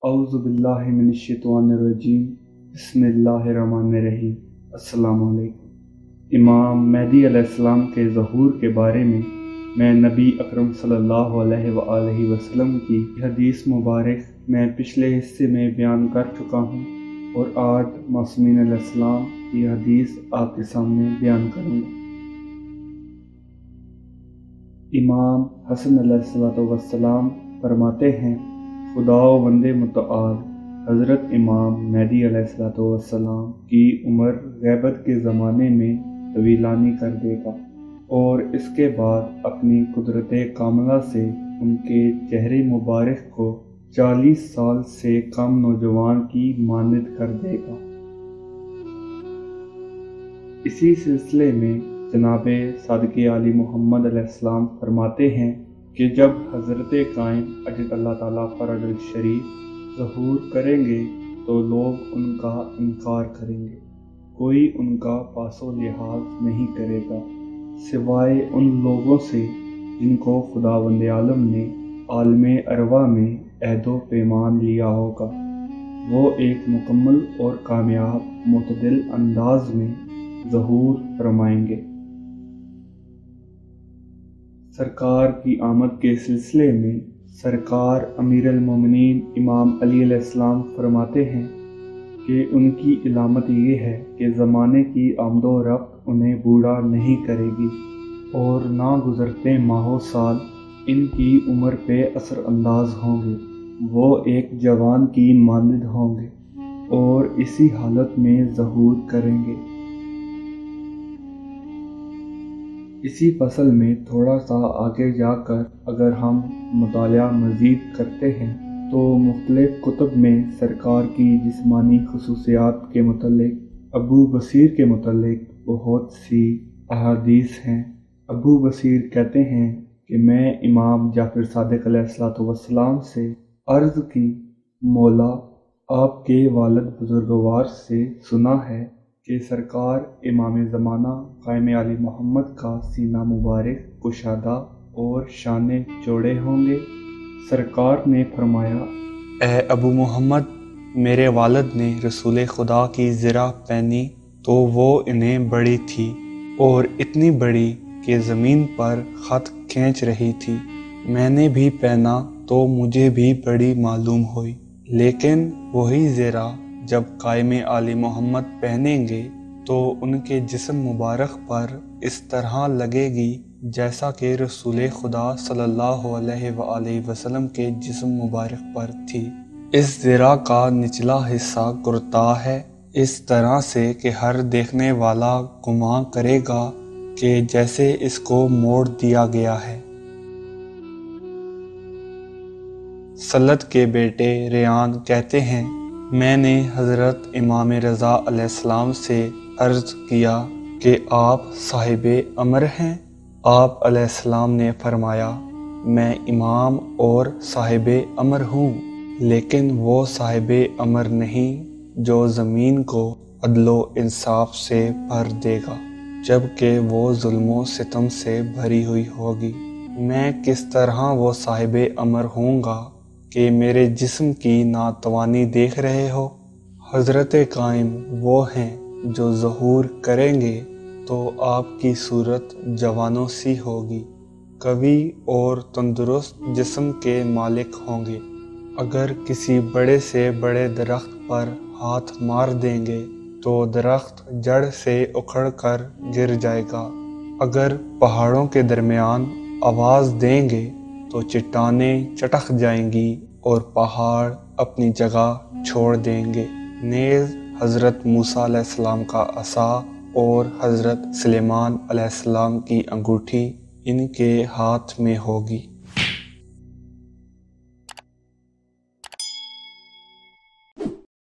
اعوذ باللہ من الشیطان الرجیم بسم اللہ الرحمن الرحیم۔ السلام علیکم۔ امام مہدی علیہ السلام کے ظہور کے بارے میں نبی اکرم صلی اللہ علیہ وآلہ وسلم کی حدیث مبارک میں پچھلے حصے میں بیان کر چکا ہوں، اور آج معصومین علیہ السلام کی حدیث آپ کے سامنے بیان کروں گا۔ امام حسن علیہ السلام فرماتے ہیں، خدا و بند متعال حضرت امام مہدی علیہ السلام کی عمر غیبت کے زمانے میں طویلانی کر دے گا، اور اس کے بعد اپنی قدرت کاملہ سے ان کے چہرے مبارک کو 40 سال سے کم نوجوان کی مانند کر دے گا۔ اسی سلسلے میں جناب صادق علی محمد علیہ السلام فرماتے ہیں کہ جب حضرت قائم اجل اللہ تعالیٰ فرج الشریف ظہور کریں گے تو لوگ ان کا انکار کریں گے، کوئی ان کا پاس و لحاظ نہیں کرے گا سوائے ان لوگوں سے جن کو خداوند عالم نے عالم ارواح میں عہد و پیمان لیا ہوگا۔ وہ ایک مکمل اور کامیاب معتدل انداز میں ظہور فرمائیں گے۔ سرکار کی آمد کے سلسلے میں سرکار امیر المومنین امام علی علیہ السلام فرماتے ہیں کہ ان کی علامت یہ ہے کہ زمانے کی آمد و رفت انہیں بوڑھا نہیں کرے گی، اور نہ گزرتے ماہ و سال ان کی عمر پہ اثر انداز ہوں گے۔ وہ ایک جوان کی مانند ہوں گے اور اسی حالت میں ظہور کریں گے۔ اسی فصل میں تھوڑا سا آگے جا کر اگر ہم مطالعہ مزید کرتے ہیں تو مختلف کتب میں سرکار کی جسمانی خصوصیات کے متعلق ابو بصیر کے متعلق بہت سی احادیث ہیں۔ ابو بصیر کہتے ہیں کہ میں امام جعفر صادق علیہ السلام سے عرض کی، مولا آپ کے والد بزرگوار سے سنا ہے کہ سرکار امام زمانہ قائم علی محمد کا سینہ مبارک کشادہ اور شانے چوڑے ہوں گے۔ سرکار نے فرمایا، اے ابو محمد، میرے والد نے رسول خدا کی زرہ پہنی تو وہ انہیں بڑی تھی، اور اتنی بڑی کہ زمین پر خط کھینچ رہی تھی۔ میں نے بھی پہنا تو مجھے بھی بڑی معلوم ہوئی، لیکن وہی زرہ جب قائم علی محمد پہنیں گے تو ان کے جسم مبارک پر اس طرح لگے گی جیسا کہ رسول خدا صلی اللہ علیہ وآلہ وسلم کے جسم مبارک پر تھی۔ اس زرہ کا نچلا حصہ کرتا ہے، اس طرح سے کہ ہر دیکھنے والا گمان کرے گا کہ جیسے اس کو موڑ دیا گیا ہے۔ سلط کے بیٹے ریان کہتے ہیں، میں نے حضرت امام رضا علیہ السلام سے عرض کیا کہ آپ صاحب امر ہیں؟ آپ علیہ السلام نے فرمایا، میں امام اور صاحب امر ہوں، لیکن وہ صاحب امر نہیں جو زمین کو عدل و انصاف سے بھر دے گا جبکہ وہ ظلم و ستم سے بھری ہوئی ہوگی۔ میں کس طرح وہ صاحب امر ہوں گا کہ میرے جسم کی ناتوانی دیکھ رہے ہو؟ حضرت قائم وہ ہیں جو ظہور کریں گے تو آپ کی صورت جوانوں سی ہوگی، قوی اور تندرست جسم کے مالک ہوں گے۔ اگر کسی بڑے سے بڑے درخت پر ہاتھ مار دیں گے تو درخت جڑ سے اکھڑ کر گر جائے گا۔ اگر پہاڑوں کے درمیان آواز دیں گے تو چٹانیں چٹک جائیں گی اور پہاڑ اپنی جگہ چھوڑ دیں گے۔ نیز حضرت موسیٰ علیہ السلام کا عصا اور حضرت سلیمان علیہ السلام کی انگوٹھی ان کے ہاتھ میں ہوگی۔